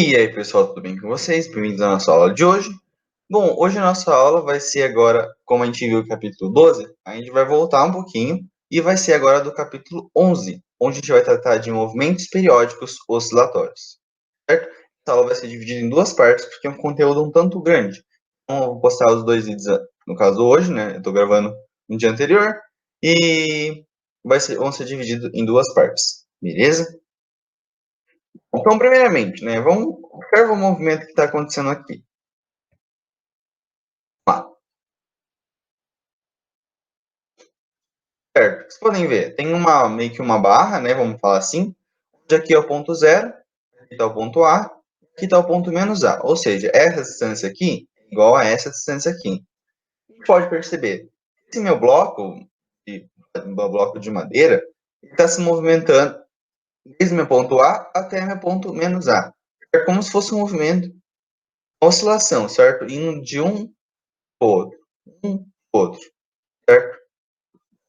E aí, pessoal, tudo bem com vocês? Bem-vindos à nossa aula de hoje. Bom, hoje a nossa aula vai ser agora, como a gente viu o capítulo 12, a gente vai voltar um pouquinho e vai ser agora do capítulo 11, onde a gente vai tratar de movimentos periódicos oscilatórios, certo? Essa aula vai ser dividida em duas partes, porque é um conteúdo um tanto grande. Então, eu vou postar os dois vídeos, no caso hoje, né? Eu estou gravando no dia anterior, e vão ser divididos em duas partes, beleza? Então, primeiramente, né, vamos observar o movimento que está acontecendo aqui. Lá, certo? Vocês podem ver, tem meio que uma barra, né, vamos falar assim, onde aqui é o ponto zero, aqui está o ponto A, aqui está o ponto menos A. Ou seja, essa distância aqui é igual a essa distância aqui. A gente pode perceber, esse meu bloco de madeira, está se movimentando desde meu ponto A até meu ponto menos A. É como se fosse um movimento, uma oscilação, certo? Indo de um para um para outro, certo?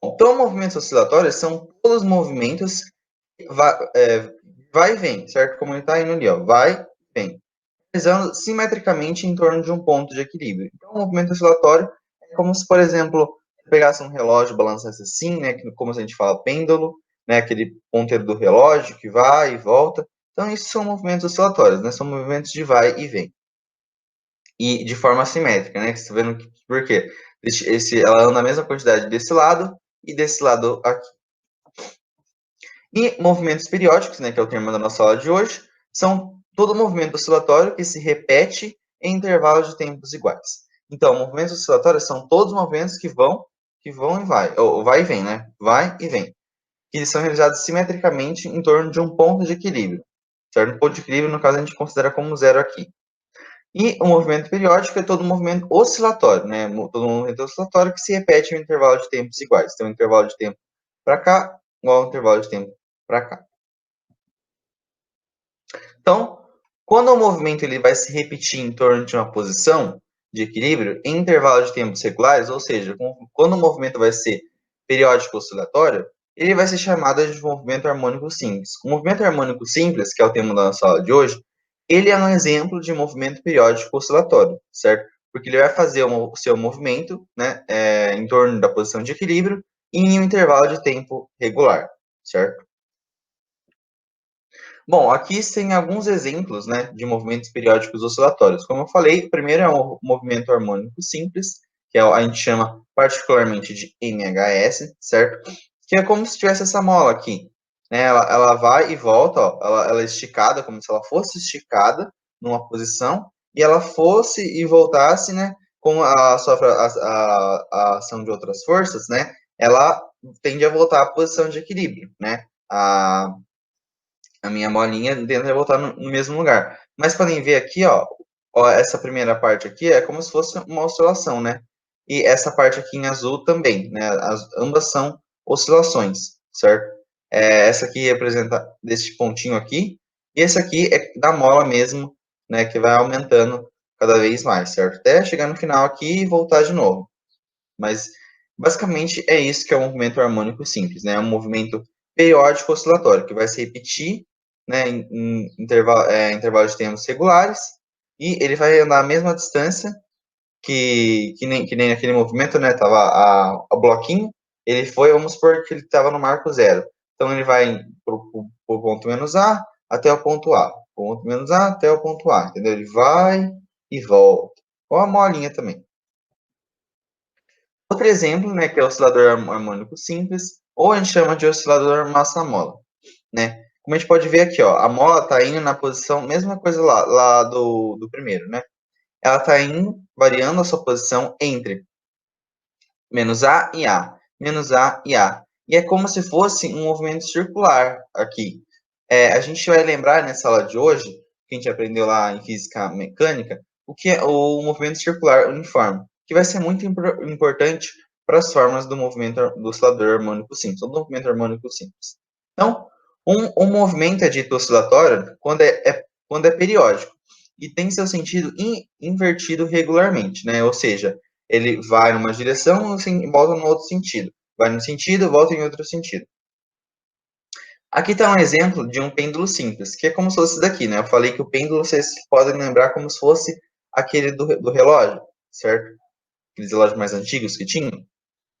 Então, movimentos oscilatórios são todos os movimentos que vai e vem, certo? Como ele está indo ali, ó, vai e vem, realizando simetricamente em torno de um ponto de equilíbrio. Então, o movimento oscilatório é como se, por exemplo, pegasse um relógio e balançasse assim, né? Como a gente fala, pêndulo, né? Aquele ponteiro do relógio que vai e volta. Então, isso são movimentos oscilatórios, né? São movimentos de vai e vem. E de forma assimétrica, né? Você está vendo por quê? Ela anda a mesma quantidade desse lado e desse lado aqui. E movimentos periódicos, né, que é o termo da nossa aula de hoje, são todo movimento oscilatório que se repete em intervalos de tempos iguais. Então, movimentos oscilatórios são todos os movimentos que vão e vai, ou vai e vem, né? Vai e vem. Que são realizados simetricamente em torno de um ponto de equilíbrio. Certo? Um ponto de equilíbrio, no caso, a gente considera como zero aqui. E o movimento periódico é todo movimento oscilatório, né? Todo movimento oscilatório que se repete em um intervalo de tempos iguais. Então, um intervalo de tempo para cá igual ao intervalo de tempo para cá. Então, quando o movimento ele vai se repetir em torno de uma posição de equilíbrio em intervalos de tempos regulares, ou seja, quando o movimento vai ser periódico oscilatório, ele vai ser chamado de movimento harmônico simples. O movimento harmônico simples, que é o tema da nossa aula de hoje, ele é um exemplo de movimento periódico oscilatório, certo? Porque ele vai fazer o seu movimento, né, em torno da posição de equilíbrio em um intervalo de tempo regular, certo? Bom, aqui tem alguns exemplos, né, de movimentos periódicos oscilatórios. Como eu falei, o primeiro é um movimento harmônico simples, que a gente chama particularmente de MHS, certo? Que é como se tivesse essa mola aqui, né? Ela vai e volta, ó, ela é esticada, como se ela fosse esticada numa posição, e ela fosse e voltasse, né, com sofre a ação de outras forças, né? Ela tende a voltar à posição de equilíbrio, né? A minha bolinha tenta voltar no mesmo lugar. Mas podem ver aqui, ó, essa primeira parte aqui é como se fosse uma oscilação, né? E essa parte aqui em azul também, né? Ambas são oscilações, certo? Essa aqui representa desse pontinho aqui, e esse aqui é da mola mesmo, né? Que vai aumentando cada vez mais, certo? Até chegar no final aqui e voltar de novo. Mas, basicamente, é isso que é um movimento harmônico simples, né? É um movimento periódico oscilatório, que vai se repetir, né, em intervalos de tempos regulares, e ele vai andar a mesma distância que nem aquele movimento, né? Tava a bloquinho, ele foi, vamos supor que ele estava no marco zero. Então, ele vai para o ponto menos A até o ponto A. Ponto menos A até o ponto A, entendeu? Ele vai e volta. Ou a molinha também. Outro exemplo, né, que é o oscilador harmônico simples, ou a gente chama de oscilador massa-mola, né? Como a gente pode ver aqui, ó, a mola está indo na posição, mesma coisa lá do primeiro, né? Ela está indo, variando a sua posição entre menos A e A, menos A e A. E é como se fosse um movimento circular aqui. A gente vai lembrar nessa aula de hoje, que a gente aprendeu lá em física mecânica, o que é o movimento circular uniforme, que vai ser muito importante para as formas do movimento do oscilador harmônico simples, ou do movimento harmônico simples. Então, um movimento é dito oscilatório quando é periódico e tem seu sentido invertido regularmente, né? Ou seja, ele vai numa direção e volta no outro sentido. Vai num sentido, volta em outro sentido. Aqui está um exemplo de um pêndulo simples, que é como se fosse esse daqui, né? Eu falei que o pêndulo, vocês podem lembrar como se fosse aquele do relógio, certo? Aqueles relógios mais antigos que tinham.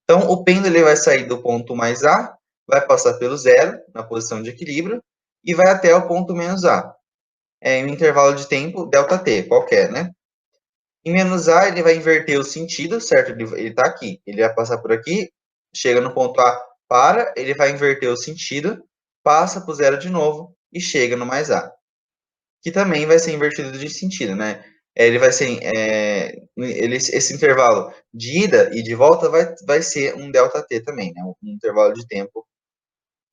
Então, o pêndulo ele vai sair do ponto mais A, vai passar pelo zero, na posição de equilíbrio, e vai até o ponto menos A. Em um intervalo de tempo, ΔT, qualquer, né? Em menos A, ele vai inverter o sentido, certo? Ele está aqui. Ele vai passar por aqui, chega no ponto A, para, ele vai inverter o sentido, passa para o zero de novo e chega no mais A. Que também vai ser invertido de sentido, né? Ele vai ser. Esse intervalo de ida e de volta vai ser um ΔT também, né? Um intervalo de tempo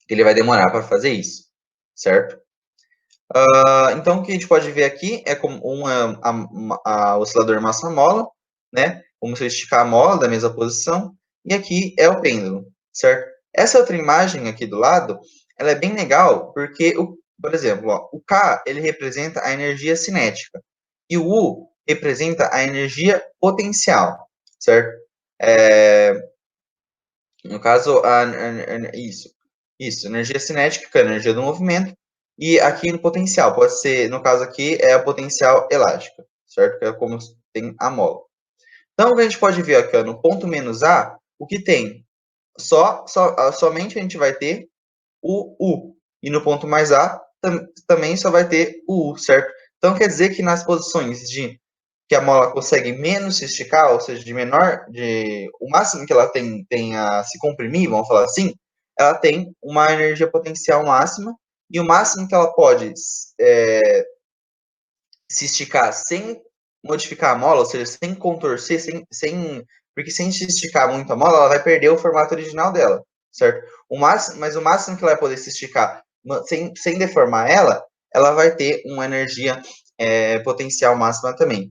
que ele vai demorar para fazer isso, certo? Então, o que a gente pode ver aqui é como a oscilador massa-mola, né? Como se eu esticar a mola da mesma posição, e aqui é o pêndulo, certo? Essa outra imagem aqui do lado, ela é bem legal, porque, por exemplo, ó, o K, ele representa a energia cinética, e o U representa a energia potencial, certo? No caso, isso, energia cinética, que é a energia do movimento, e aqui no potencial, pode ser, no caso aqui, é a potencial elástica, certo? Que é como tem a mola. Então, o que a gente pode ver aqui, ó, no ponto menos A, o que tem? Somente a gente vai ter o U. E no ponto mais A, também só vai ter o U, certo? Então, quer dizer que nas posições de que a mola consegue menos se esticar, ou seja, o máximo que ela tem a se comprimir, vamos falar assim, ela tem uma energia potencial máxima, e o máximo que ela pode se esticar sem modificar a mola, ou seja, sem contorcer, porque sem se esticar muito a mola, ela vai perder o formato original dela, certo? Mas o máximo que ela vai poder se esticar sem deformar ela vai ter uma energia potencial máxima também.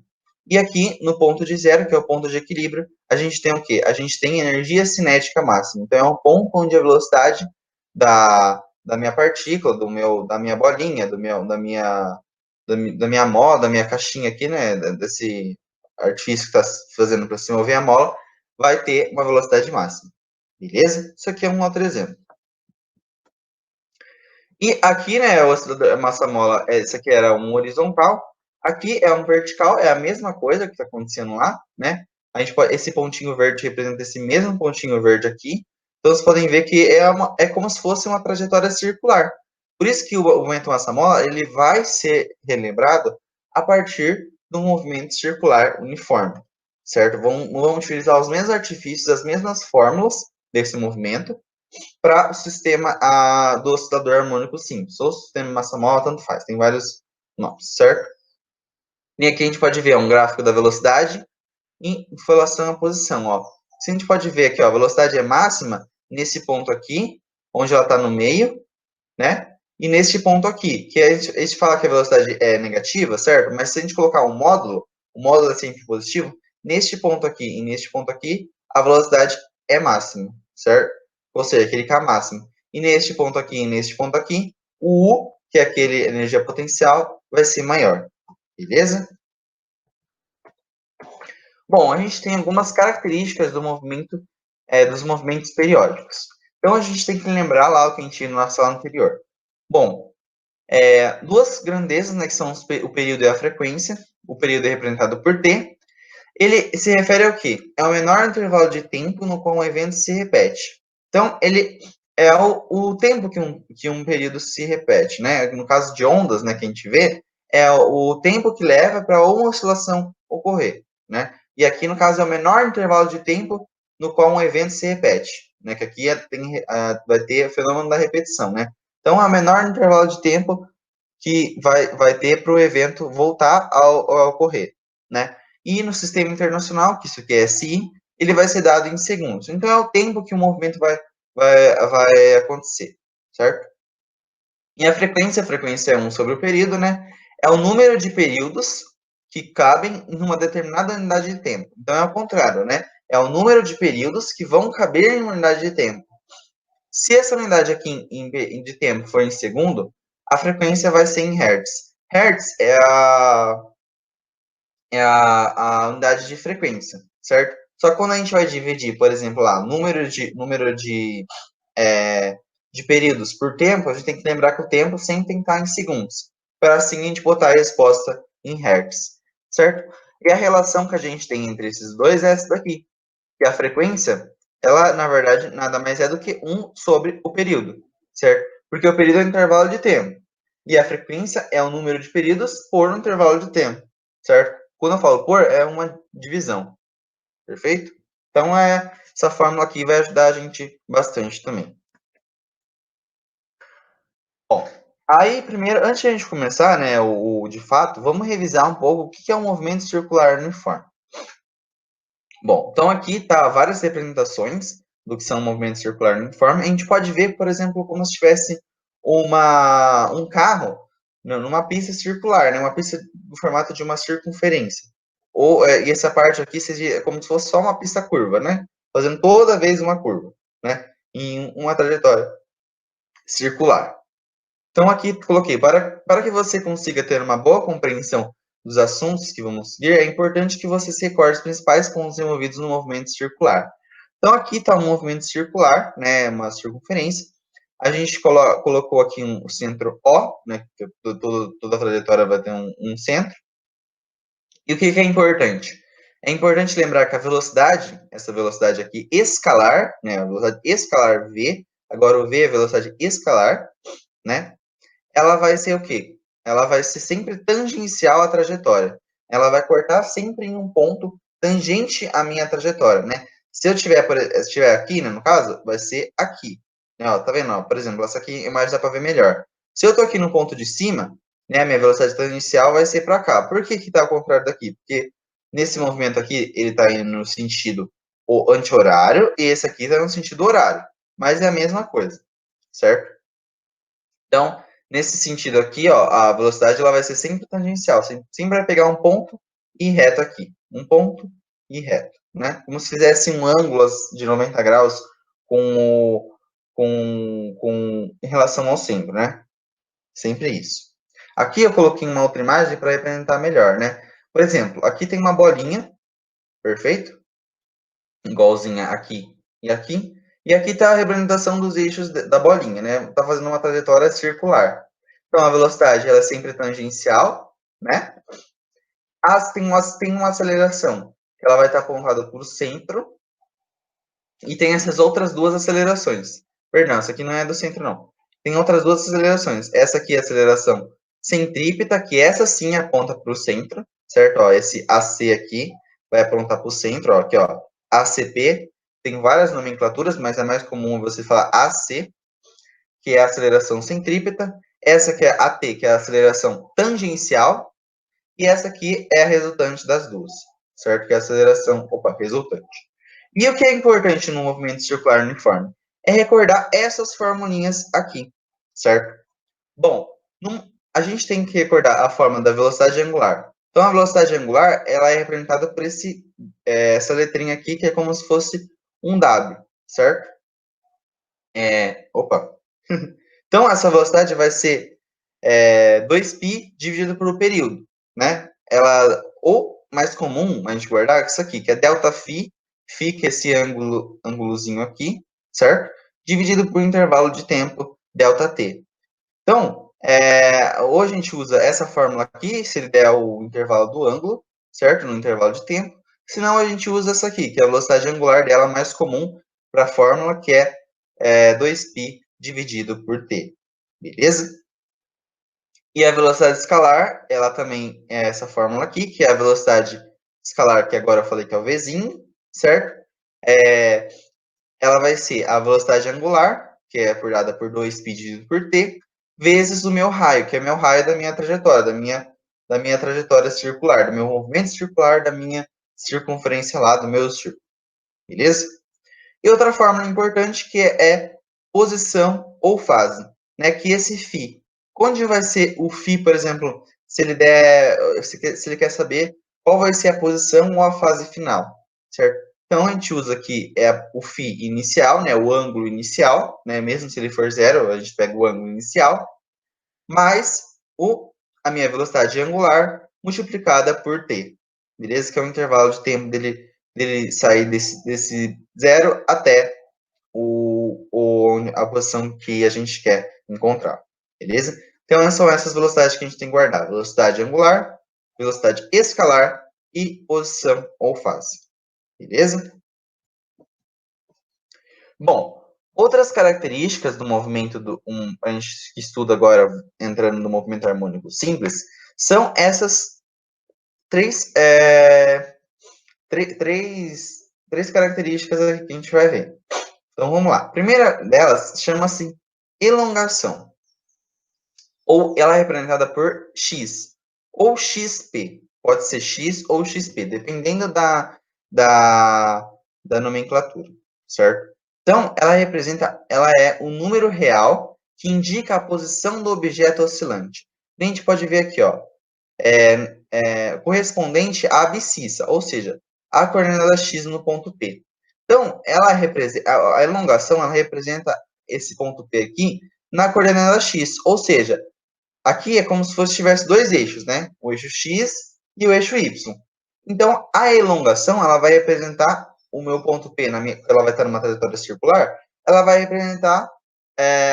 E aqui, no ponto de zero, que é o ponto de equilíbrio, a gente tem o quê? A gente tem energia cinética máxima. Então, é um ponto onde a velocidade da minha partícula, da minha bolinha, da minha mola, da minha caixinha aqui, né, desse artifício que está fazendo para se mover a mola, vai ter uma velocidade máxima. Beleza? Isso aqui é um outro exemplo. E aqui, né, a massa-mola, essa aqui era um horizontal, aqui é um vertical, é a mesma coisa que está acontecendo lá, né? Esse pontinho verde representa esse mesmo pontinho verde aqui. Então, vocês podem ver que é como se fosse uma trajetória circular. Por isso que o movimento massa-mola ele vai ser relembrado a partir do movimento circular uniforme, certo? Vamos utilizar os mesmos artifícios, as mesmas fórmulas desse movimento, para o sistema do oscilador harmônico simples, ou sistema massa-mola, tanto faz, tem vários nomes, certo? E aqui a gente pode ver um gráfico da velocidade em relação à posição, ó. Se a gente pode ver aqui, ó, a velocidade é máxima nesse ponto aqui, onde ela está no meio, né? E neste ponto aqui, que a gente fala que a velocidade é negativa, certo? Mas se a gente colocar o módulo é sempre positivo, neste ponto aqui e neste ponto aqui, a velocidade é máxima, certo? Ou seja, aquele K máximo. E neste ponto aqui e neste ponto aqui, o U, que é aquele energia potencial, vai ser maior. Beleza? Bom, a gente tem algumas características dos movimentos periódicos. Então, a gente tem que lembrar lá o que a gente viu na sala anterior. Bom, duas grandezas, né, que são o período e a frequência. O período é representado por T. Ele se refere ao quê? É o menor intervalo de tempo no qual um evento se repete. Então, ele é o tempo que um período se repete, né? No caso de ondas, né, que a gente vê, é o tempo que leva para uma oscilação ocorrer, né? E aqui, no caso, é o menor intervalo de tempo no qual um evento se repete, né? Que aqui vai ter o fenômeno da repetição, né? Então, é o menor intervalo de tempo que vai ter para o evento voltar a ocorrer, né? E no sistema internacional, que isso aqui é SI, ele vai ser dado em segundos. Então, é o tempo que o movimento vai acontecer, certo? E a frequência é 1 sobre o período, né? É o número de períodos que cabem numa determinada unidade de tempo. Então, é ao contrário, né? É o número de períodos que vão caber em uma unidade de tempo. Se essa unidade aqui de tempo for em segundo, a frequência vai ser em hertz. Hertz é a unidade de frequência, certo? Só que quando a gente vai dividir, por exemplo, lá, número de de períodos por tempo, a gente tem que lembrar que o tempo sempre tem que estar em segundos, para assim a gente botar a resposta em hertz, certo? E a relação que a gente tem entre esses dois é essa daqui, que a frequência, ela, na verdade, nada mais é do que 1 sobre o período, certo? Porque o período é um intervalo de tempo, e a frequência é o número de períodos por um intervalo de tempo, certo? Quando eu falo por, é uma divisão, perfeito? Então, essa fórmula aqui vai ajudar a gente bastante também. Bom, aí primeiro, antes de a gente começar, né, de fato, vamos revisar um pouco o que é um movimento circular uniforme. Bom, então aqui tá várias representações do que são um movimento circular uniforme. A gente pode ver, por exemplo, como se tivesse um carro numa pista circular, né, uma pista no formato de uma circunferência. E essa parte aqui seria como se fosse só uma pista curva, né? Fazendo toda vez uma curva, né? Em uma trajetória circular. Então, aqui coloquei, para que você consiga ter uma boa compreensão dos assuntos que vamos seguir, é importante que você se recorde os principais pontos envolvidos no movimento circular. Então, aqui está um movimento circular, né, uma circunferência. A gente colocou aqui um centro O, né, que toda a trajetória vai ter um centro. E o que é importante? É importante lembrar que a velocidade, essa velocidade aqui escalar, né, a velocidade escalar v, agora o v é a velocidade escalar, né? Ela vai ser o quê? Ela vai ser sempre tangencial à trajetória. Ela vai cortar sempre em um ponto tangente à minha trajetória, né? Se eu estiver aqui, né, no caso, vai ser aqui. Né, ó, tá vendo? Ó, por exemplo, essa aqui a imagem dá para ver melhor. Se eu tô aqui no ponto de cima, né, a minha velocidade tangencial vai ser para cá. Por que que tá ao contrário daqui? Porque nesse movimento aqui, ele tá indo no sentido anti-horário e esse aqui tá no sentido horário. Mas é a mesma coisa, certo? Então, nesse sentido aqui, ó, a velocidade ela vai ser sempre tangencial, sempre vai pegar um ponto e reto aqui, um ponto e reto, né? Como se fizesse um ângulo de 90 graus em relação ao centro, né? Sempre isso. Aqui eu coloquei uma outra imagem para representar melhor, né? Por exemplo, aqui tem uma bolinha, perfeito? Igualzinha aqui e aqui. E aqui está a representação dos eixos da bolinha, né? Está fazendo uma trajetória circular. Então, a velocidade ela é sempre tangencial, né? Tem uma aceleração, que ela vai estar apontada para o centro, e tem essas outras duas acelerações. Perdão, essa aqui não é do centro, não. Tem outras duas acelerações. Essa aqui é a aceleração centrípeta, que essa sim aponta para o centro, certo? Ó, esse AC aqui vai apontar para o centro, ó, aqui, ó. ACP, tem várias nomenclaturas, mas é mais comum você falar AC, que é a aceleração centrípeta. Essa aqui é a AT, que é a aceleração tangencial. E essa aqui é a resultante das duas, certo? Que é a aceleração, resultante. E o que é importante no movimento circular uniforme? É recordar essas formulinhas aqui, certo? Bom, a gente tem que recordar a forma da velocidade angular. Então, a velocidade angular, ela é representada por essa letrinha aqui, que é como se fosse um W, certo? Então, essa velocidade vai ser 2π dividido pelo período, né? Ou mais comum a gente guardar isso aqui, que é ΔΦ, que é esse ângulozinho aqui, certo? Dividido por intervalo de tempo, ΔT. Então, hoje a gente usa essa fórmula aqui, se ele der o intervalo do ângulo, certo? No intervalo de tempo. Senão, a gente usa essa aqui, que é a velocidade angular dela mais comum para a fórmula, que é 2π dividido por t, beleza? E a velocidade escalar, ela também é essa fórmula aqui, que é a velocidade escalar, que agora eu falei que é o Vzinho, certo? Ela vai ser a velocidade angular, que é dada por 2π dividido por t, vezes o meu raio, que é meu raio da minha trajetória, da minha trajetória circular, do meu movimento circular, da minha circunferência lá, do meu círculo, beleza? E outra fórmula importante que é posição ou fase, né? Que esse φ, onde vai ser o φ, por exemplo, se ele quer saber qual vai ser a posição ou a fase final, certo? Então a gente usa aqui o φ inicial, né? O ângulo inicial, né? Mesmo se ele for zero, a gente pega o ângulo inicial, mais a minha velocidade angular multiplicada por t, beleza? Que é o intervalo de tempo dele sair desse zero até a posição que a gente quer encontrar, beleza? Então, são essas velocidades que a gente tem que guardar. Velocidade angular, velocidade escalar e posição ou fase, beleza? Bom, outras características do movimento a gente estuda agora, entrando no movimento harmônico simples, são essas três características aqui que a gente vai ver. Então, vamos lá. A primeira delas chama-se elongação, ou ela é representada por X, ou XP. Pode ser X ou XP, dependendo da nomenclatura, certo? Então, ela é o número real que indica a posição do objeto oscilante. A gente pode ver aqui, ó, correspondente à abscissa, ou seja, a coordenada x no ponto P. Então, a elongação ela representa esse ponto P aqui na coordenada x, ou seja, aqui é como se tivesse dois eixos, né? O eixo x e o eixo y. Então, a elongação ela vai representar o meu ponto P, ela vai estar numa trajetória circular, ela vai representar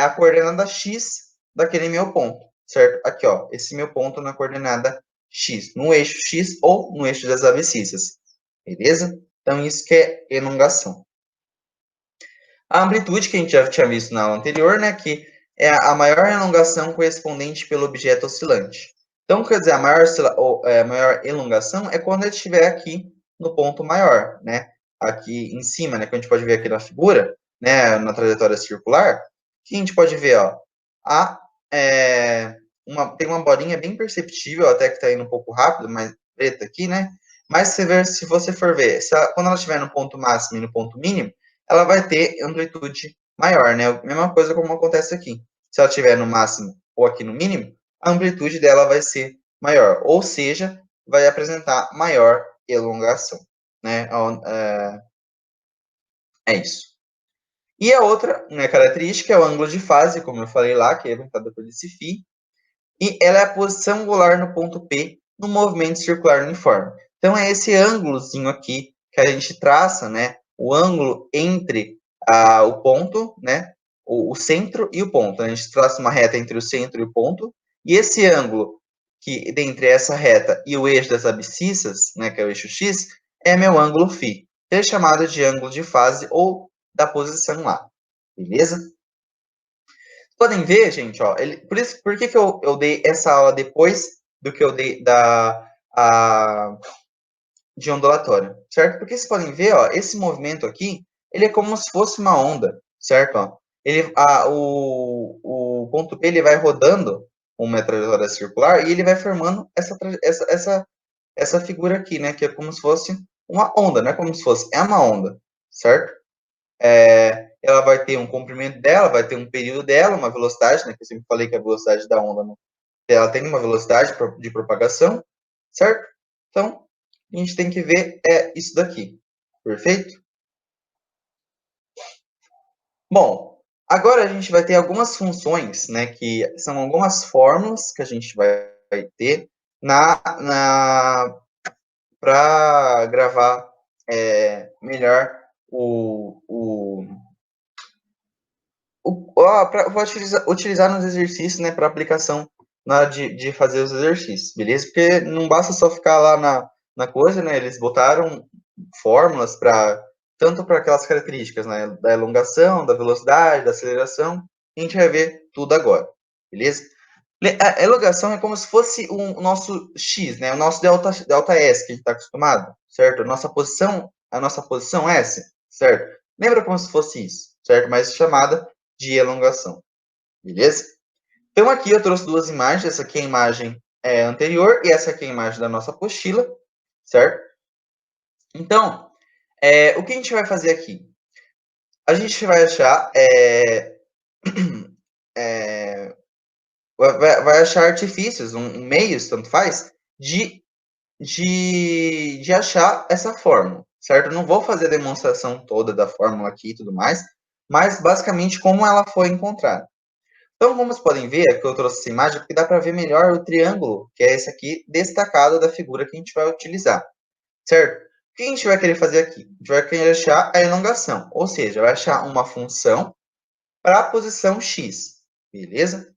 a coordenada x daquele meu ponto, certo? Aqui, ó, esse meu ponto na coordenada x, no eixo x ou no eixo das abscissas, beleza? Então, isso que é elongação. A amplitude, que a gente já tinha visto na aula anterior, né, que é a maior elongação correspondente pelo objeto oscilante. Então, quer dizer, a maior elongação é quando ele estiver aqui no ponto maior, né? Aqui em cima, né, que a gente pode ver aqui na figura, né, na trajetória circular, que a gente pode ver, ó, tem uma bolinha bem perceptível, até que está indo um pouco rápido, mas preta aqui, né? Mas se você for ver, quando ela estiver no ponto máximo e no ponto mínimo, ela vai ter amplitude maior, né? A mesma coisa como acontece aqui. Se ela estiver no máximo ou aqui no mínimo, a amplitude dela vai ser maior, ou seja, vai apresentar maior elongação, né? É isso. E a outra, né, característica é o ângulo de fase, como eu falei lá, que é representado por esse φ, e ela é a posição angular no ponto P no movimento circular uniforme. Então, é esse ângulozinho aqui que a gente traça, né? O ângulo entre o ponto, né? O centro e o ponto. A gente traça uma reta entre o centro e o ponto, e esse ângulo que entre essa reta e o eixo das abscissas, né, que é o eixo X, é meu ângulo φ, que é chamado de ângulo de fase ou da posição lá. Beleza? Podem ver, gente, ó, por que eu dei essa aula depois do que eu dei de ondulatória, certo? Porque vocês podem ver, ó, esse movimento aqui, ele é como se fosse uma onda, certo? Ó, o ponto P ele vai rodando uma trajetória circular e ele vai formando essa figura aqui, né? Que é como se fosse uma onda, não é como se fosse, é uma onda, certo? Ela vai ter um comprimento dela, vai ter um período dela, uma velocidade, né? Que eu sempre falei que a velocidade da onda, né, ela tem uma velocidade de propagação, certo? Então, a gente tem que ver isso daqui, perfeito? Bom, agora a gente vai ter algumas funções, né? Que são algumas fórmulas que a gente vai ter para gravar melhor para utilizar nos exercícios, né, para aplicação na hora de fazer os exercícios, beleza? Porque não basta só ficar lá na coisa, né? Eles botaram fórmulas tanto para aquelas características, né, da elongação, da velocidade, da aceleração, a gente vai ver tudo agora, beleza? A elongação é como se fosse o nosso x, né, o nosso delta S que a gente está acostumado, certo? A nossa posição S, certo? Lembra como se fosse isso, certo? Mas chamada de elongação, beleza? Então, aqui eu trouxe duas imagens. Essa aqui é a imagem anterior e essa aqui é a imagem da nossa apostila, certo? Então, o que a gente vai fazer aqui? A gente vai achar vai achar artifícios, meios, tanto faz, de achar essa fórmula, certo? Não vou fazer a demonstração toda da fórmula aqui e tudo mais, mas basicamente como ela foi encontrada. Então, como vocês podem ver, aqui eu trouxe essa imagem porque dá para ver melhor o triângulo, que é esse aqui, destacado da figura que a gente vai utilizar, certo? O que a gente vai querer fazer aqui? A gente vai querer achar a elongação, ou seja, vai achar uma função para a posição x, beleza?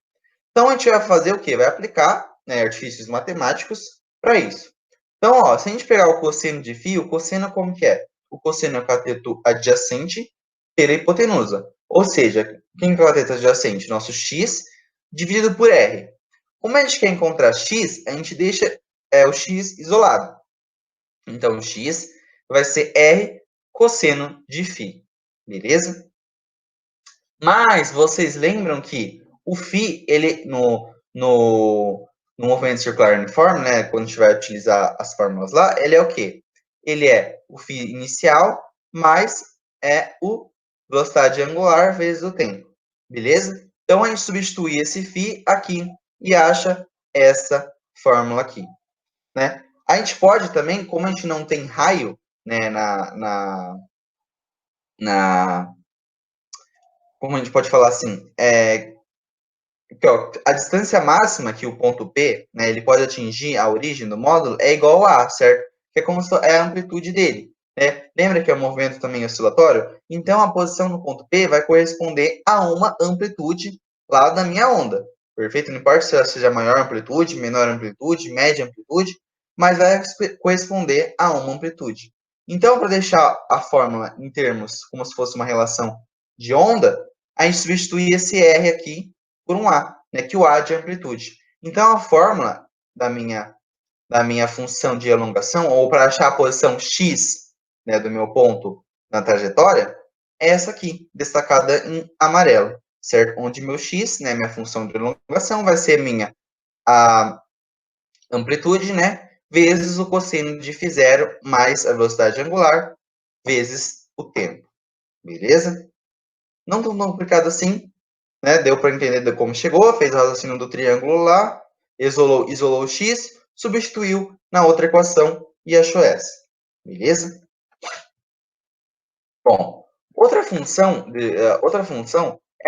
Então, a gente vai fazer o quê? Vai aplicar, né, artifícios matemáticos para isso. Então, ó, se a gente pegar o cosseno de φ, o cosseno como que é? O cosseno é o cateto adjacente pela hipotenusa. Ou seja, quem é o cateto adjacente? Nosso x dividido por r. Como a gente quer encontrar x, a gente deixa o x isolado. Então, o x vai ser r cosseno de φ. Beleza? Mas vocês lembram que o φ, ele no movimento circular uniforme, né, quando a gente vai utilizar as fórmulas lá, ele é o quê? Ele é o φ inicial mais o velocidade angular vezes o tempo. Beleza? Então, a gente substitui esse φ aqui e acha essa fórmula aqui, né? A gente pode também, como a gente não tem raio, né, como a gente pode falar assim, a distância máxima que o ponto P, né, ele pode atingir a origem do módulo é igual a A, certo? Que é como se é a amplitude dele. Né? Lembra que é um movimento também oscilatório? Então, a posição no ponto P vai corresponder a uma amplitude lá da minha onda. Perfeito? Não importa se ela seja maior amplitude, menor amplitude, média amplitude, mas vai corresponder a uma amplitude. Então, para deixar a fórmula em termos como se fosse uma relação de onda, a gente substitui esse R aqui por um A, né, que o A é de amplitude. Então, a fórmula da minha função de elongação, ou para achar a posição x, né, do meu ponto na trajetória, é essa aqui, destacada em amarelo, certo? Onde meu x, né, minha função de elongação, vai ser a amplitude, né, vezes o cosseno de φ0 mais a velocidade angular, vezes o tempo. Beleza? Não tão complicado assim, né? Deu para entender como chegou, fez o raciocínio do triângulo lá, isolou o x, substituiu na outra equação e achou essa. Beleza? Bom, outra função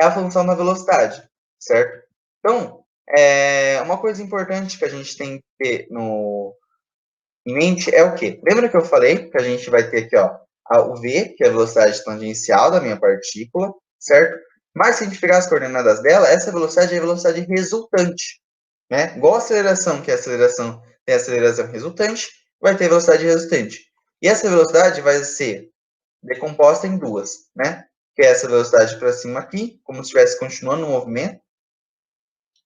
é a função da velocidade, certo? Então, uma coisa importante que a gente tem que ter em mente é o quê? Lembra que eu falei que a gente vai ter aqui, ó, o v, que é a velocidade tangencial da minha partícula, certo? Mas se a gente pegar as coordenadas dela, essa velocidade é a velocidade resultante, né? Igual a aceleração, que a aceleração tem a aceleração resultante, vai ter velocidade resultante. E essa velocidade vai ser decomposta em duas, né? Que é essa velocidade para cima aqui, como se estivesse continuando o movimento,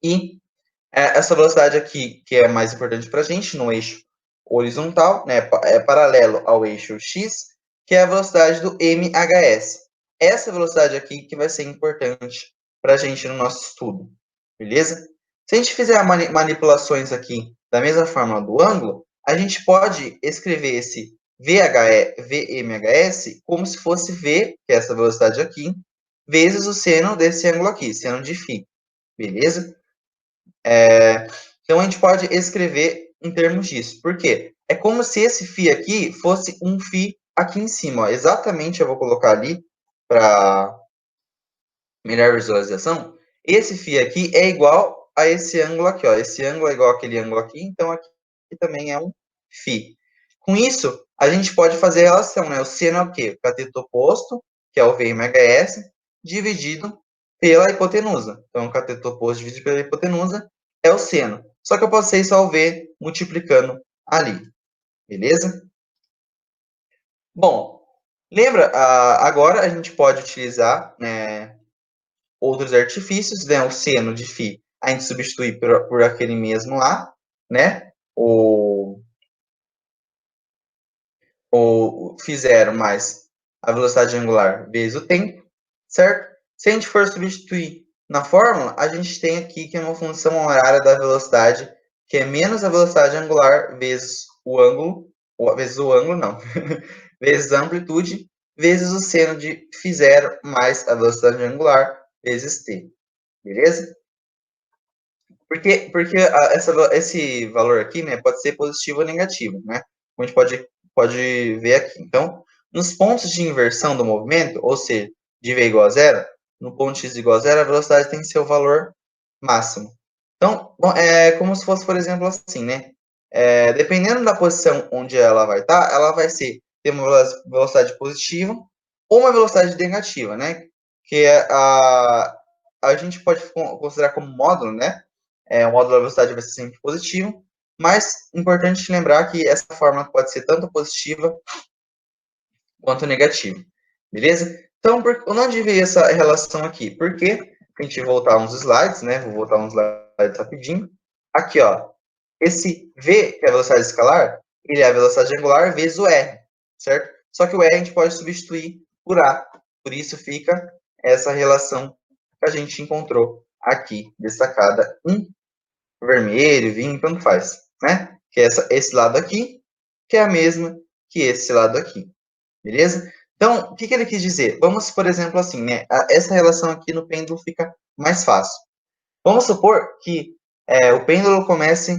e essa velocidade aqui, que é mais importante para a gente, no eixo horizontal, né, é paralelo ao eixo x, que é a velocidade do mhs. Essa velocidade aqui que vai ser importante para a gente no nosso estudo, beleza? Se a gente fizer manipulações aqui da mesma forma do ângulo, a gente pode escrever esse VMHS como se fosse V, que é essa velocidade aqui, vezes o seno desse ângulo aqui, seno de φ, beleza? Então, a gente pode escrever em termos disso. Por quê? É como se esse φ aqui fosse um φ aqui em cima. Ó. Exatamente, eu vou colocar ali para melhor visualização. Esse φ aqui é igual a esse ângulo aqui. Ó. Esse ângulo é igual àquele ângulo aqui, então aqui também é um φ. Com isso, a gente pode fazer a relação. Né? O seno é o quê? O cateto oposto, que é o VMHS, dividido pela hipotenusa. Então, o cateto oposto dividido pela hipotenusa é o seno. Só que eu passei só o V multiplicando ali. Beleza? Bom, lembra, agora a gente pode utilizar, né, outros artifícios, né, o seno de φ, a gente substitui por aquele mesmo lá, né, o φ0 mais a velocidade angular vezes o tempo, certo? Se a gente for substituir na fórmula, a gente tem aqui que é uma função horária da velocidade, que é menos a velocidade angular vezes o ângulo, não, vezes a amplitude, vezes o seno de φ0 mais a velocidade angular vezes t. Beleza? Porque esse valor aqui, né, pode ser positivo ou negativo, né? Como a gente pode ver aqui. Então, nos pontos de inversão do movimento, ou seja, de v igual a zero, no ponto x igual a zero, a velocidade tem seu valor máximo. Então, é como se fosse, por exemplo, assim, né? Dependendo da posição onde ela vai estar, ela vai ter uma velocidade positiva ou uma velocidade negativa, né? que a gente pode considerar como módulo, né? O módulo da velocidade vai ser sempre positivo, mas importante lembrar que essa fórmula pode ser tanto positiva quanto negativa, beleza? Então, onde veio essa relação aqui? Porque a gente voltar uns slides, né? Vou voltar uns slides rapidinho. Aqui, ó, esse V, que é a velocidade escalar, ele é a velocidade angular vezes o R, certo? Só que o R a gente pode substituir por A. Por isso fica essa relação que a gente encontrou aqui, destacada em vermelho, vinho, tanto faz, né? Que é esse lado aqui, que é a mesma que esse lado aqui, beleza? Então, o que ele quis dizer? Vamos, por exemplo, assim, né? Essa relação aqui no pêndulo fica mais fácil. Vamos supor que o pêndulo comece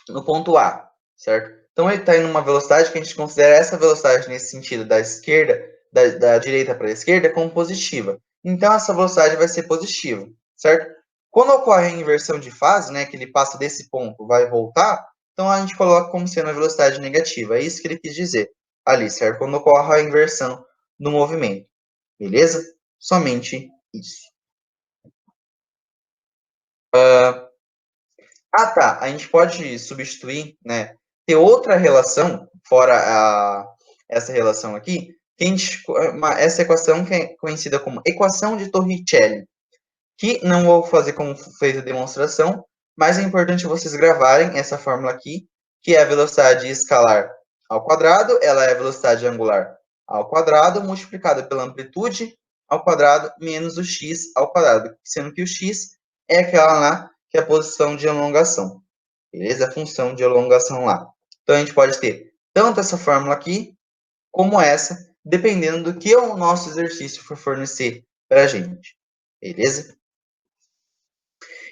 no ponto A, certo? Então, ele está em uma velocidade que a gente considera essa velocidade nesse sentido da esquerda, da direita para a esquerda, como positiva. Então, essa velocidade vai ser positiva, certo? Quando ocorre a inversão de fase, né, que ele passa desse ponto, vai voltar, então a gente coloca como sendo a velocidade negativa. É isso que ele quis dizer ali, certo? Quando ocorre a inversão do movimento, beleza? Somente isso. Tá. A gente pode substituir, né? Ter outra relação, fora essa relação aqui, que essa equação que é conhecida como equação de Torricelli, que não vou fazer como fez a demonstração, mas é importante vocês gravarem essa fórmula aqui, que é a velocidade escalar ao quadrado, ela é a velocidade angular ao quadrado, multiplicada pela amplitude ao quadrado, menos o x ao quadrado, sendo que o x é aquela lá que é a posição de elongação, beleza? A função de elongação lá. Então, a gente pode ter tanto essa fórmula aqui, como essa, dependendo do que o nosso exercício for fornecer para a gente, beleza?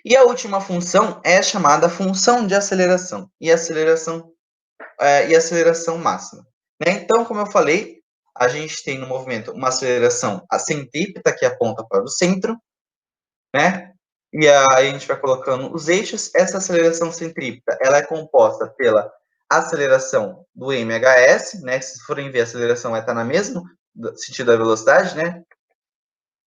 E a última função é chamada função de aceleração e aceleração máxima, né? Então, como eu falei, a gente tem no movimento uma aceleração centrípeta que aponta para o centro, né? E aí a gente vai colocando os eixos. Essa aceleração centrípeta, ela é composta pela aceleração do mhs, né? Se forem ver, a aceleração vai estar na mesma sentido da velocidade, né?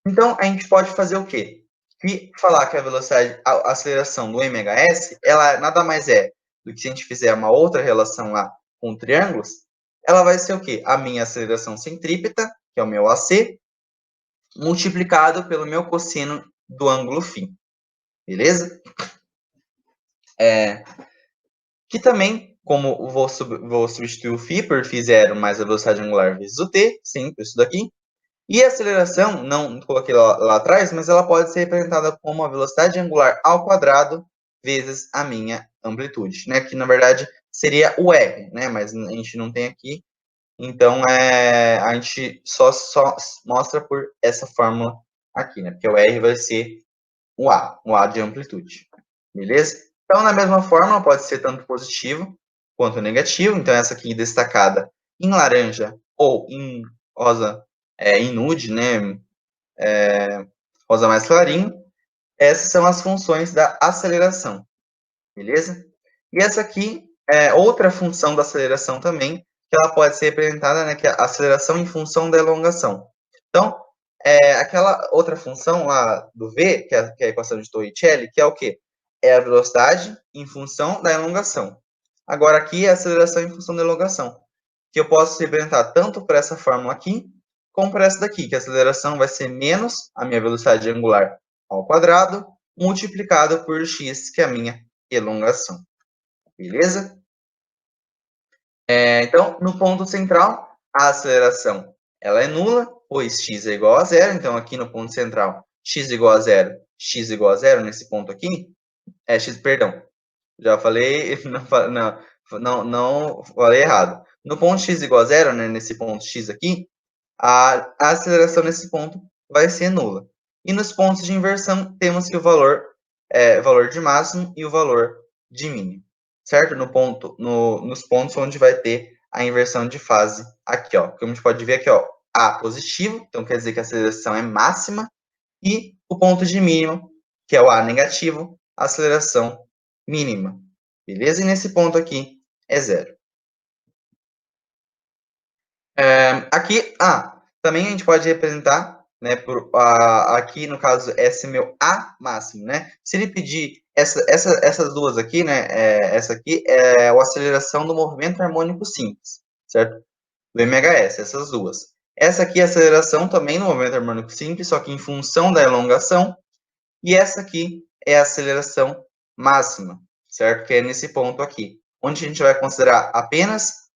Então, a gente pode fazer o quê? E falar que a velocidade, a aceleração do mhs, ela nada mais é do que se a gente fizer uma outra relação lá com triângulos, ela vai ser o quê? A minha aceleração centrípeta, que é o meu AC, multiplicado pelo meu cosseno do ângulo φ. Beleza? Que também, como vou substituir o φ por φ0 mais a velocidade angular vezes o t, simples isso daqui. E a aceleração, não coloquei lá atrás, mas ela pode ser representada como a velocidade angular ao quadrado vezes a minha amplitude, né? Que na verdade seria o R, né? Mas a gente não tem aqui, então a gente só mostra por essa fórmula aqui, né? Porque o R vai ser o A de amplitude, beleza? Então, na mesma forma, pode ser tanto positivo quanto negativo. Então, essa aqui destacada em laranja ou em rosa, em nude, né? Rosa mais clarinho. Essas são as funções da aceleração, beleza? E essa aqui é outra função da aceleração também, que ela pode ser representada, né? Que é a aceleração em função da elongação. Então, aquela outra função lá do V, que é a equação de Torricelli, que é o quê? É a velocidade em função da elongação. Agora, aqui é a aceleração em função da elongação, que eu posso representar tanto por essa fórmula aqui, como por essa daqui, que a aceleração vai ser menos a minha velocidade angular ao quadrado, multiplicado por x, que é a minha elongação. Beleza? Então, no ponto central, a aceleração ela é nula, pois x é igual a zero. Então, aqui no ponto central, x igual a zero, x igual a zero nesse ponto aqui, perdão, já falei, não falei errado. No ponto x igual a zero, né, nesse ponto x aqui, a aceleração nesse ponto vai ser nula. E nos pontos de inversão, temos que o valor valor de máximo e o valor de mínimo, certo? Nos pontos onde vai ter a inversão de fase aqui, ó. Como a gente pode ver aqui, ó, A positivo, então quer dizer que a aceleração é máxima, e o ponto de mínimo, que é o A negativo, a aceleração mínima, beleza? E nesse ponto aqui é zero. Aqui, Também a gente pode representar, né, aqui no caso, esse meu A máximo, né? Se ele pedir essas duas aqui, né, essa aqui é a aceleração do movimento harmônico simples, certo? Do MHS, essas duas. Essa aqui é a aceleração também no movimento harmônico simples, só que em função da elongação. E essa aqui é a aceleração máxima, certo? Que é nesse ponto aqui, onde a gente vai considerar apenas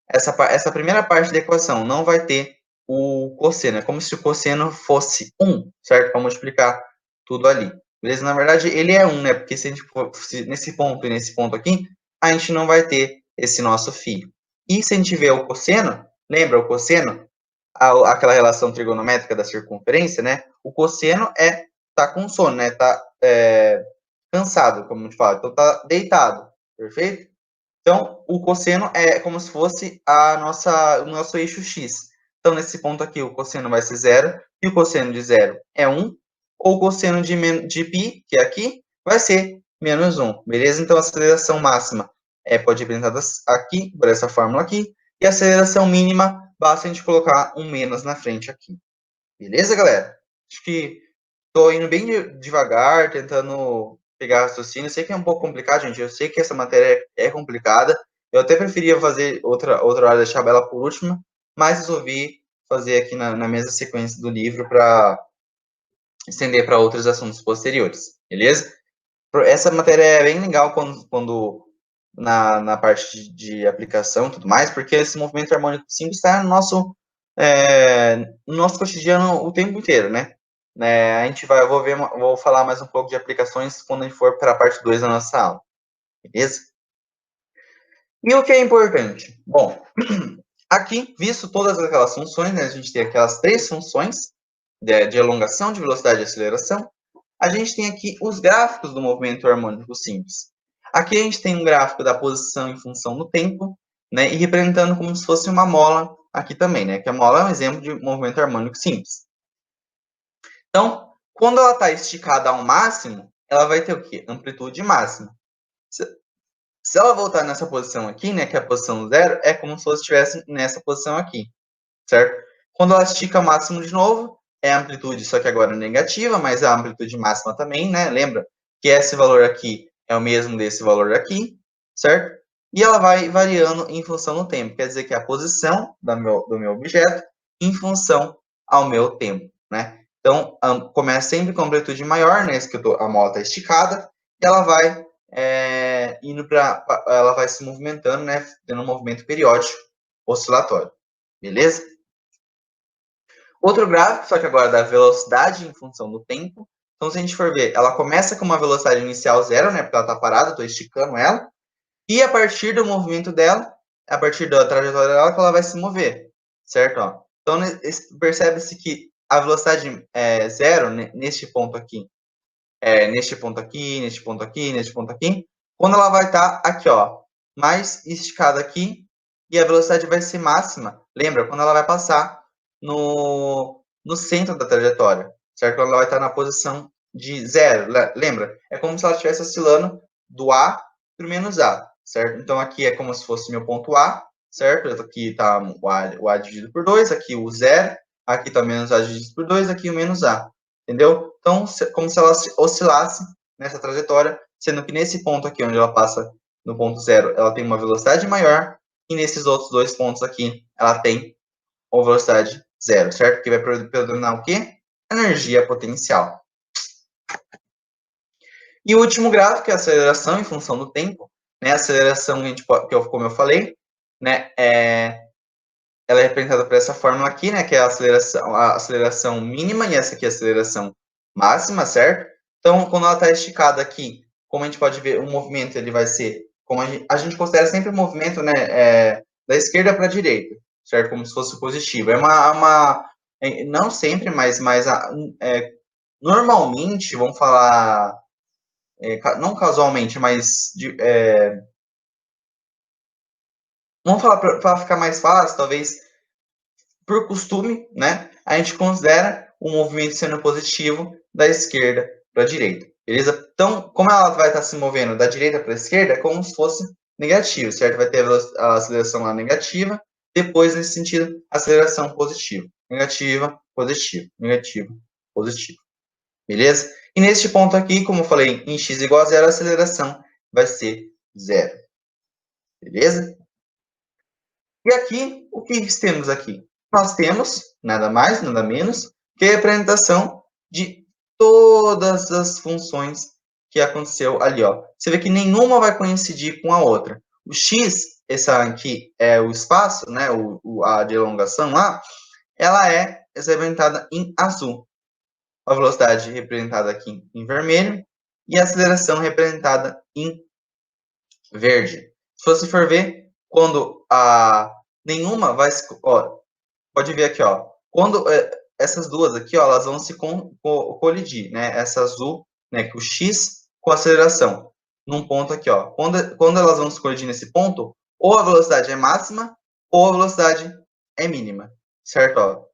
essa primeira parte da equação, não vai ter o cosseno. É como se o cosseno fosse 1, certo? Para multiplicar tudo ali. Beleza? Na verdade, ele é 1, né? Porque se a gente for nesse ponto e nesse ponto aqui, a gente não vai ter esse nosso φ. E se a gente vê o cosseno, lembra o cosseno? Aquela relação trigonométrica da circunferência, né? O cosseno tá com sono, né? Tá cansado, como a gente fala. Então, tá deitado, perfeito? Então, o cosseno é como se fosse o nosso eixo x. Então, nesse ponto aqui, o cosseno vai ser 0, e o cosseno de 0 é 1, ou o cosseno de π, que é aqui, vai ser menos 1, beleza? Então, a aceleração máxima pode ser representada aqui, por essa fórmula aqui, e a aceleração mínima, basta a gente colocar um menos na frente aqui. Beleza, galera? Acho que estou indo bem devagar, tentando pegar raciocínio. Eu sei que é um pouco complicado, gente. Eu sei que essa matéria é complicada. Eu até preferia fazer outra hora, deixar ela por última, mas resolvi fazer aqui na mesma sequência do livro para estender para outros assuntos posteriores, beleza? Essa matéria é bem legal quando na parte de aplicação e tudo mais, porque esse movimento harmônico simples está no nosso cotidiano o tempo inteiro, né? A gente vou falar mais um pouco de aplicações quando a gente for para a parte 2 da nossa aula, beleza? E o que é importante? Bom, aqui, visto todas aquelas funções, né, a gente tem aquelas três funções de elongação, de velocidade e aceleração, a gente tem aqui os gráficos do movimento harmônico simples. Aqui a gente tem um gráfico da posição em função do tempo, né, e representando como se fosse uma mola aqui também, né, que a mola é um exemplo de movimento harmônico simples. Então, quando ela está esticada ao máximo, ela vai ter o quê? Amplitude máxima. Se ela voltar nessa posição aqui, né, que é a posição 0, é como se fosse estivesse nessa posição aqui, certo? Quando ela estica ao máximo de novo, é a amplitude, só que agora negativa, mas a amplitude máxima também, né? Lembra que esse valor aqui é o mesmo desse valor aqui, certo? E ela vai variando em função do tempo. Quer dizer que é a posição do meu objeto em função ao meu tempo, né? Então, começa sempre com amplitude maior, né? Que a mola está esticada, e ela vai ela vai se movimentando, né? Tendo um movimento periódico oscilatório, beleza? Outro gráfico, só que agora da velocidade em função do tempo. Então, se a gente for ver, ela começa com uma velocidade inicial 0, né? Porque ela está parada, estou esticando ela. E a partir do movimento dela, a partir da trajetória dela, que ela vai se mover, certo? Ó. Então, percebe-se que a velocidade é 0, neste ponto aqui, neste ponto aqui, neste ponto aqui, neste ponto aqui, quando ela vai estar aqui, ó, mais esticada aqui, e a velocidade vai ser máxima. Lembra? Quando ela vai passar no centro da trajetória, certo? Quando ela vai estar na posição de 0, lembra? É como se ela estivesse oscilando do A para o menos A, certo? Então, aqui é como se fosse meu ponto A, certo? Aqui está o A dividido por 2, aqui o 0, aqui está o menos A dividido por 2, aqui o menos A. Entendeu? Então, como se ela oscilasse nessa trajetória, sendo que nesse ponto aqui, onde ela passa no ponto 0, ela tem uma velocidade maior, e nesses outros dois pontos aqui, ela tem uma velocidade 0, certo? Que vai predominar o quê? Energia potencial. E o último gráfico é a aceleração em função do tempo. Né? A aceleração, como eu falei, né? Ela é representada por essa fórmula aqui, né? Que é a aceleração mínima, e essa aqui é a aceleração máxima, certo? Então, quando ela está esticada aqui, como a gente pode ver, o movimento ele vai ser, como a gente considera sempre o movimento, né, da esquerda para a direita, certo? Como se fosse positivo. Não sempre, mas normalmente, vamos falar, não casualmente, mas vamos falar para ficar mais fácil, talvez por costume, né, a gente considera o movimento sendo positivo da esquerda para a direita, beleza? Então, como ela vai estar se movendo da direita para a esquerda, é como se fosse negativo, certo? Vai ter a aceleração lá negativa, Depois, nesse sentido, aceleração positiva, negativa, positiva, negativa, positiva. Beleza? E neste ponto aqui, como eu falei, em x igual a zero, a aceleração vai ser zero. Beleza? E aqui, o que temos aqui? Nós temos, nada mais, nada menos, que a representação de todas as funções que aconteceu ali, ó. Você vê que nenhuma vai coincidir com a outra. O x, essa aqui é o espaço, né, a de elongação lá, ela é representada em azul. A velocidade representada aqui em vermelho e a aceleração representada em verde. Se você for ver, quando nenhuma vai se... Ó, pode ver aqui, ó. Quando essas duas aqui, ó, elas vão se colidir, né? Essa azul, né, que o x com a aceleração. Num ponto aqui, ó. Quando elas vão se colidir nesse ponto, ou a velocidade é máxima, ou a velocidade é mínima. Certo? Ó,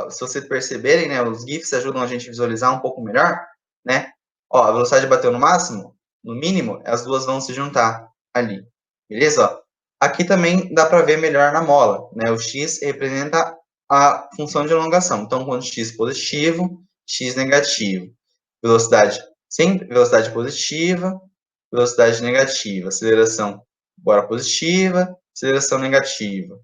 se vocês perceberem, né, os GIFs ajudam a gente a visualizar um pouco melhor, né? Ó, a velocidade bateu no máximo, no mínimo, as duas vão se juntar ali. Beleza? Ó, aqui também dá para ver melhor na mola, né? O x representa a função de elongação. Então, quando x positivo, x negativo. Velocidade sempre velocidade positiva, velocidade negativa. Aceleração agora positiva, aceleração negativa.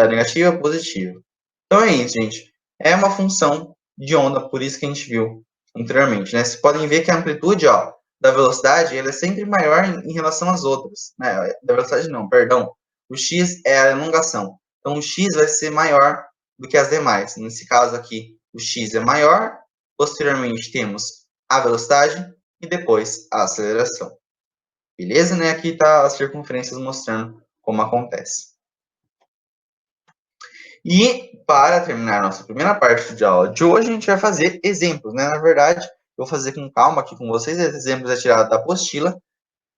Negativa, positiva. Então é isso, gente. É uma função de onda, por isso que a gente viu anteriormente, né? Vocês podem ver que a amplitude, ó, da velocidade, ela é sempre maior em relação às outras, né? Da velocidade não, perdão. O x é a elongação. Então o x vai ser maior do que as demais. Nesse caso aqui, o x é maior, posteriormente temos a velocidade e depois a aceleração. Beleza, né? Aqui tá as circunferências mostrando como acontece. E, para terminar a nossa primeira parte de aula de hoje, a gente vai fazer exemplos, né? Na verdade, eu vou fazer com calma aqui com vocês, esses exemplos é tirado da apostila.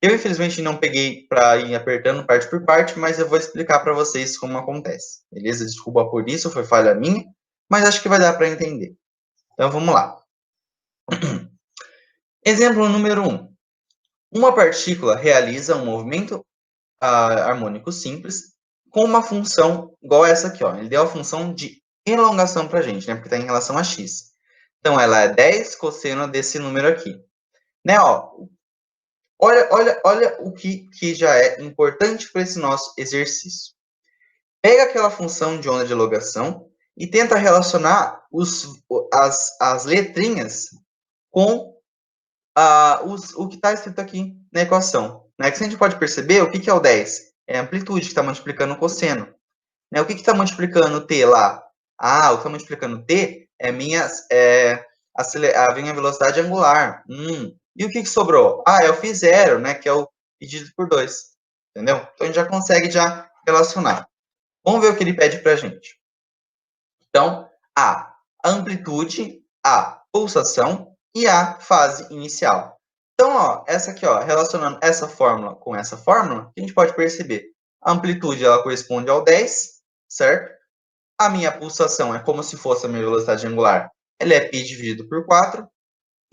Eu, infelizmente, não peguei para ir apertando parte por parte, mas eu vou explicar para vocês como acontece. Beleza? Desculpa por isso, foi falha minha, mas acho que vai dar para entender. Então, vamos lá. Exemplo número 1. Uma partícula realiza um movimento harmônico simples com uma função igual a essa aqui, ó. Ele deu a função de elongação para a gente, né? Porque está em relação a x. Então, ela é 10 cosseno desse número aqui. Né, ó, olha o que já é importante para esse nosso exercício. Pega aquela função de onda de elongação e tenta relacionar as letrinhas com o que está escrito aqui na equação. Né? Que a gente pode perceber, o que é o 10? É a amplitude que está multiplicando o cosseno. Né? O que está multiplicando o t lá? O que está multiplicando o t é a minha velocidade angular. E o que sobrou? É o φ0, né? Que é o dividido por 2. Entendeu? Então, a gente já consegue relacionar. Vamos ver o que ele pede para a gente. Então, a amplitude, a pulsação e a fase inicial. Então, ó, essa aqui, ó, relacionando essa fórmula com essa fórmula, a gente pode perceber. A amplitude, ela corresponde ao 10, certo? A minha pulsação é como se fosse a minha velocidade angular. Ela é π dividido por 4.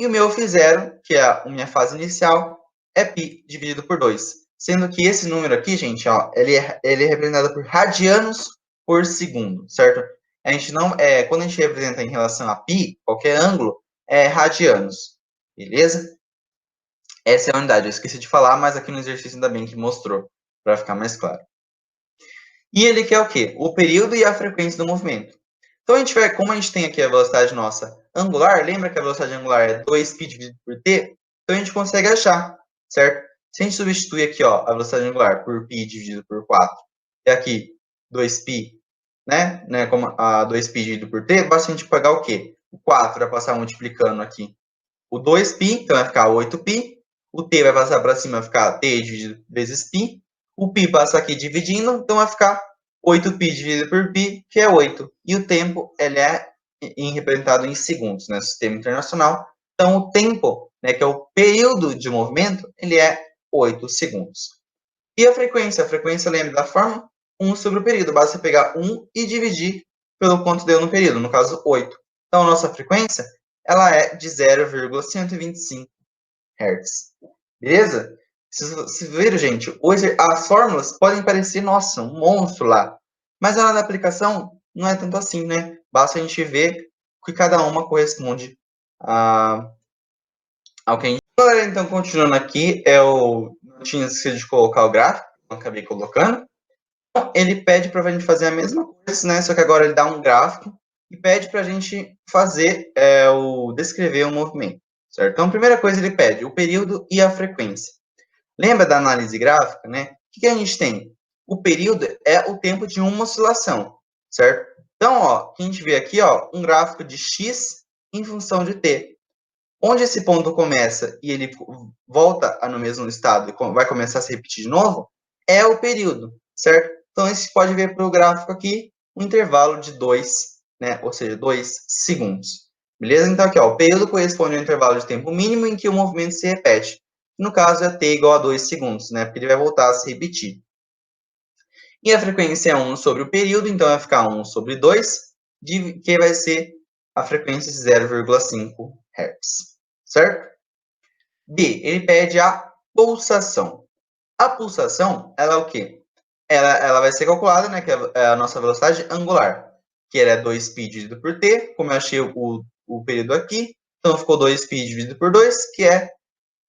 E o meu φ0, que é a minha fase inicial, é π dividido por 2. Sendo que esse número aqui, gente, ó, ele é representado por radianos por segundo, certo? A gente não, quando a gente representa em relação a π, qualquer ângulo, é radianos, beleza? Essa é a unidade, eu esqueci de falar, mas aqui no exercício ainda bem que mostrou, para ficar mais claro. E ele quer o quê? O período e a frequência do movimento. Então, como a gente tem aqui a velocidade nossa angular, lembra que a velocidade angular é 2π dividido por t? Então, a gente consegue achar, certo? Se a gente substituir aqui, ó, a velocidade angular por π dividido por 4, e aqui 2π, né, como a 2π dividido por t, basta a gente pegar o quê? O 4 vai passar multiplicando aqui o 2π, então vai ficar 8π, o t vai passar para cima, vai ficar t dividido vezes π, o π passa aqui dividindo, então vai ficar 8π dividido por π, que é 8. E o tempo, ele é representado em segundos, né? Sistema internacional. Então, o tempo, né, que é o período de movimento, ele é 8 segundos. E a frequência? A frequência, lembra da forma? 1 sobre o período. Basta você pegar 1 e dividir pelo quanto deu no período, no caso, 8. Então, a nossa frequência, ela é de 0,125 Hz. Beleza? Vocês viram, gente? Hoje as fórmulas podem parecer, nossa, um monstro lá. Mas na hora da aplicação, não é tanto assim, né? Basta a gente ver que cada uma corresponde ao que a gente... Galera, então, continuando aqui, eu não tinha esquecido de colocar o gráfico, eu acabei colocando. Então, ele pede para a gente fazer a mesma coisa, né? Só que agora ele dá um gráfico e pede para a gente fazer, descrever o movimento, certo? Então, a primeira coisa ele pede o período e a frequência. Lembra da análise gráfica, né? O que a gente tem? O período é o tempo de uma oscilação, certo? Então, ó, a gente vê aqui, ó, um gráfico de x em função de t. Onde esse ponto começa e ele volta no mesmo estado e vai começar a se repetir de novo, é o período, certo? Então, você pode ver para o gráfico aqui um intervalo de 2, né? Ou seja, 2 segundos. Beleza? Então, aqui, ó, o período corresponde ao intervalo de tempo mínimo em que o movimento se repete. No caso, é t igual a 2 segundos, né? Porque ele vai voltar a se repetir. E a frequência é 1 sobre o período, então vai ficar 1 sobre 2, que vai ser a frequência de 0,5 Hz. Certo? B, ele pede a pulsação. A pulsação, ela é o quê? Ela vai ser calculada, né, que é a nossa velocidade angular, que ela é 2π dividido por t, como eu achei o período aqui, então ficou 2π dividido por 2, que é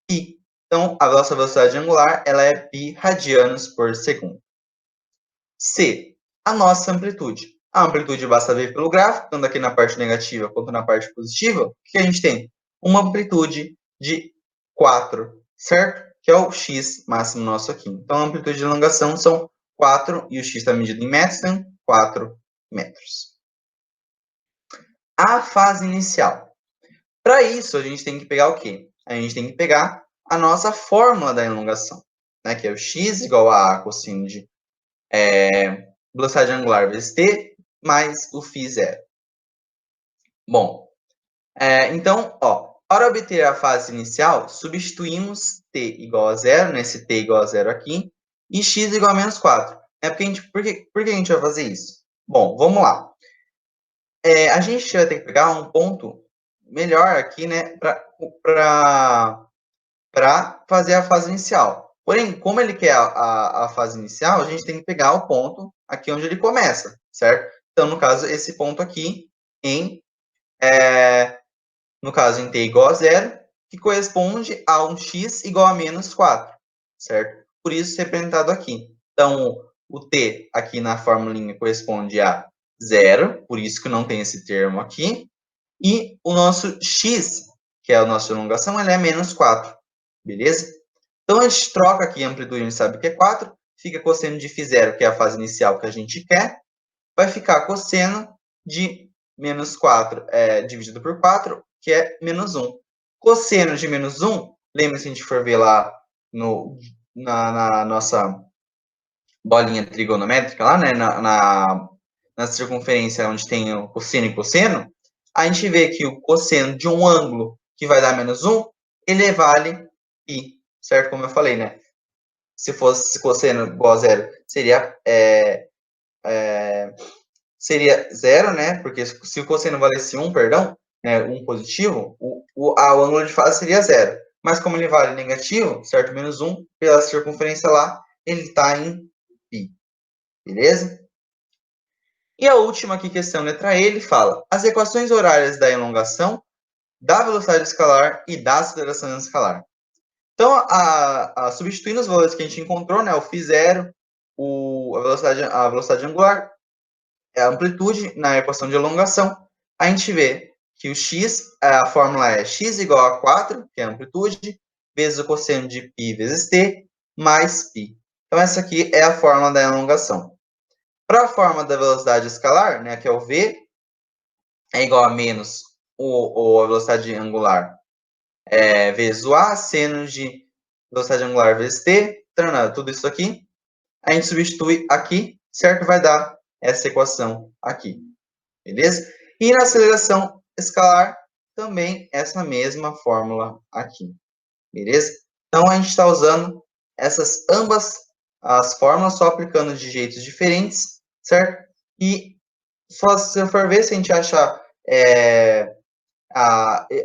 π. Então, a nossa velocidade angular, ela é π radianos por segundo. C, a nossa amplitude. A amplitude basta ver pelo gráfico, tanto aqui na parte negativa quanto na parte positiva, que a gente tem uma amplitude de 4, certo? Que é o x máximo nosso aqui. Então, a amplitude de elongação são 4, e o x está medido em metros, então 4 metros. A fase inicial. Para isso, a gente tem que pegar o quê? A gente tem que pegar a nossa fórmula da elongação, né? Que é o x igual a cosseno de velocidade angular vezes t, mais o φ0. Bom, então, ó, para obter a fase inicial, substituímos t igual a zero, nesse t igual a zero aqui, e x igual a menos 4. Por que a gente vai fazer isso? Bom, vamos lá. A gente vai ter que pegar um ponto melhor aqui, né, para fazer a fase inicial. Porém, como ele quer a fase inicial, a gente tem que pegar o ponto aqui onde ele começa, certo? Então, no caso, esse ponto aqui no caso, em t igual a zero, que corresponde a um x igual a menos 4, certo? Por isso, representado aqui. Então, o t aqui na formulinha corresponde a zero, por isso que não tem esse termo aqui. E o nosso x, que é a nossa elongação, ele é menos 4, beleza? Então, a gente troca aqui a amplitude, a gente sabe que é 4, fica cosseno de φ0, que é a fase inicial que a gente quer, vai ficar cosseno de menos 4 dividido por 4, que é menos 1. Cosseno de menos 1, lembra se a gente for ver lá na nossa bolinha trigonométrica, lá, né, na circunferência onde tem o cosseno e cosseno, a gente vê que o cosseno de um ângulo que vai dar menos 1, ele vale π, certo? Como eu falei, né? Se fosse cosseno igual a zero, seria zero, né? Porque se o cosseno valesse 1, perdão, né, 1 positivo, o ângulo de fase seria zero. Mas como ele vale negativo, certo? Menos 1, pela circunferência lá, ele está em π. Beleza? E a última aqui, questão letra E, ele fala: as equações horárias da elongação, da velocidade escalar e da aceleração escalar. Então, substituindo os valores que a gente encontrou, né, o φ0, a velocidade angular, a amplitude na equação de elongação, a gente vê que o x, a fórmula é x igual a 4, que é a amplitude, vezes o cosseno de π vezes t, mais π. Então, essa aqui é a fórmula da elongação. Para a fórmula da velocidade escalar, né, que é o v, é igual a menos a velocidade angular vezes o a, seno de velocidade angular vezes t, tudo isso aqui, a gente substitui aqui, certo? Vai dar essa equação aqui, beleza? E na aceleração escalar, também essa mesma fórmula aqui, beleza? Então, a gente está usando ambas as fórmulas, só aplicando de jeitos diferentes, certo? E só se eu for ver, se a gente achar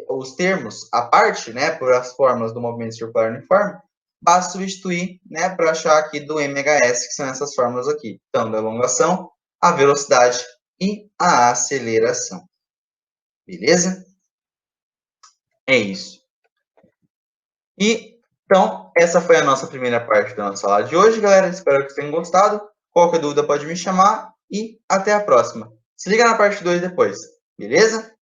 os termos à parte, né, por as fórmulas do movimento circular uniforme, basta substituir, né, para achar aqui do mHs, que são essas fórmulas aqui. Então, da elongação, a velocidade e a aceleração. Beleza? É isso. E, então, essa foi a nossa primeira parte da nossa aula de hoje, galera. Espero que vocês tenham gostado. Qualquer dúvida pode me chamar e até a próxima. Se liga na parte 2 depois, beleza?